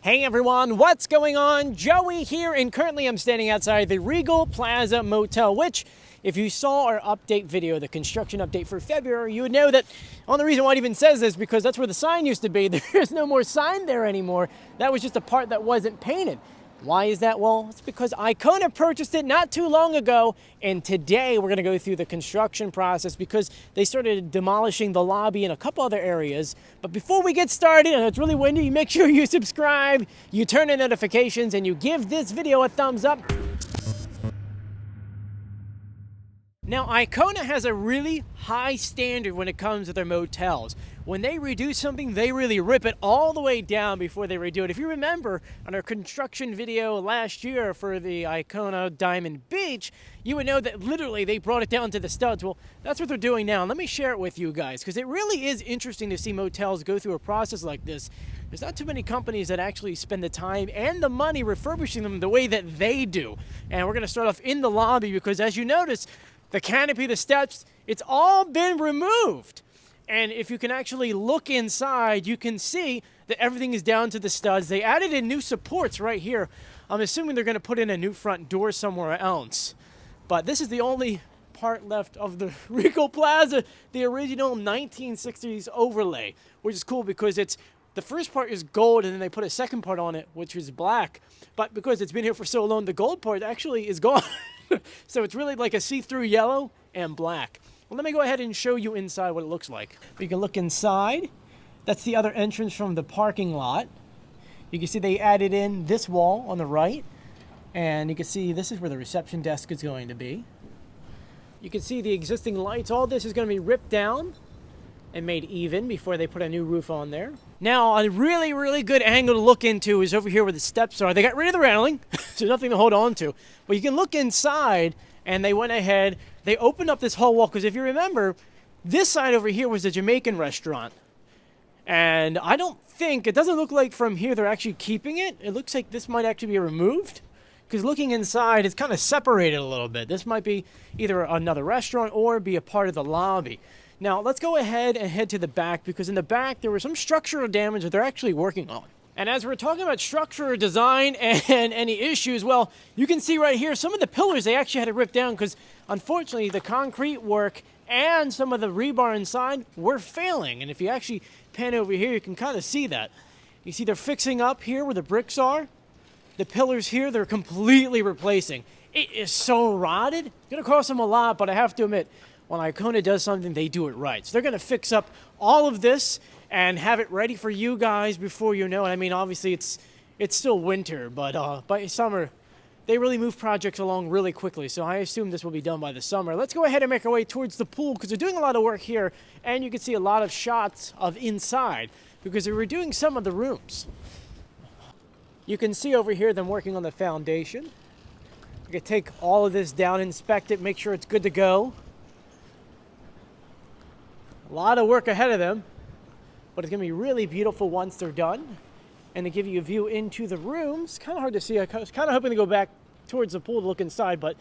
Hey everyone, what's going on? Joey here, and currently I'm standing outside the Regal Plaza Motel, which, if you saw our update video, the construction update for February, you would know that the only reason why it even says this is because that's where the sign used to be. There's no more sign there anymore. That was just a part that wasn't painted. Why is that? Well, it's because ICONA purchased it not too long ago, and today we're going to go through the construction process because they started demolishing the lobby and a couple other areas. But before we get started, and it's really windy, make sure you subscribe, you turn on notifications, and you give this video a thumbs up. Now, ICONA has a really high standard when it comes to their motels. When they redo something, they really rip it all the way down before they redo it. If you remember, on our construction video last year for the ICONA Diamond Beach, you would know that literally they brought it down to the studs. Well, that's what they're doing now. And let me share it with you guys, because it really is interesting to see motels go through a process like this. There's not too many companies that actually spend the time and the money refurbishing them the way that they do. And we're going to start off in the lobby because, as you notice, the canopy, the steps, it's all been removed. And if you can actually look inside, you can see that everything is down to the studs. They added in new supports right here. I'm assuming they're going to put in a new front door somewhere else. But this is the only part left of the Regal Plaza, the original 1960s overlay, which is cool because it's the first part is gold, and then they put a second part on it, which is black. But because it's been here for so long, the gold part actually is gone. So it's really like a see-through yellow and black. Well, let me go ahead and show you inside what it looks like. You can look inside. That's the other entrance from the parking lot. You can see they added in this wall on the right. And you can see this is where the reception desk is going to be. You can see the existing lights. All this is going to be ripped down and made even before they put a new roof on there. Now, a really, really good angle to look into is over here where the steps are. They got rid of the railing, so nothing to hold on to. But you can look inside, and they went ahead, they opened up this whole wall, because if you remember, this side over here was a Jamaican restaurant. And I don't think, it doesn't look like from here they're actually keeping it. It looks like this might actually be removed, because looking inside, it's kind of separated a little bit. This might be either another restaurant or be a part of the lobby. Now, let's go ahead and head to the back, because in the back, there was some structural damage that they're actually working on. And as we're talking about structural design and any issues, well, you can see right here, some of the pillars they actually had to rip down because, unfortunately, the concrete work and some of the rebar inside were failing. And if you actually pan over here, you can kind of see that. You see they're fixing up here where the bricks are. The pillars here, they're completely replacing. It is so rotted. It's going to cost them a lot, but I have to admit, when ICONA does something, they do it right. So they're going to fix up all of this and have it ready for you guys before you know it. I mean, obviously, it's still winter, but by summer, they really move projects along really quickly. So I assume this will be done by the summer. Let's go ahead and make our way towards the pool because they're doing a lot of work here, and you can see a lot of shots of inside because they were doing some of the rooms. You can see over here them working on the foundation. You can take all of this down, inspect it, make sure it's good to go. A lot of work ahead of them, but it's going to be really beautiful once they're done. And to give you a view into the rooms, kind of hard to see. I was kind of hoping to go back towards the pool to look inside, but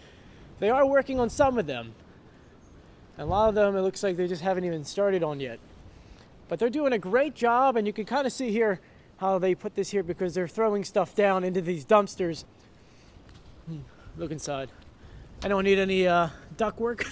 they are working on some of them. And a lot of them, it looks like they just haven't even started on yet. But they're doing a great job, and you can kind of see here how they put this here because they're throwing stuff down into these dumpsters. Look inside. I don't need any duct work.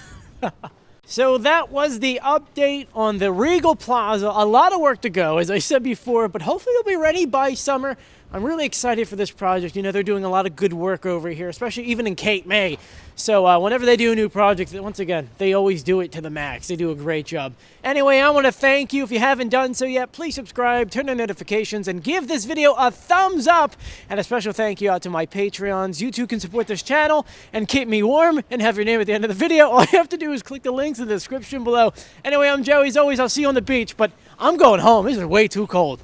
So that was the update on the Regal Plaza. A lot of work to go, as I said before, but hopefully it'll be ready by summer. I'm really excited for this project. You know, they're doing a lot of good work over here, especially even in Cape May. So whenever they do a new project, once again, they always do it to the max. They do a great job. Anyway, I want to thank you. If you haven't done so yet, please subscribe, turn on notifications, and give this video a thumbs up. And a special thank you out to my Patreons. You too can support this channel and keep me warm and have your name at the end of the video. All you have to do is click the links in the description below. Anyway, I'm Joey. As always, I'll see you on the beach, but I'm going home. This is way too cold.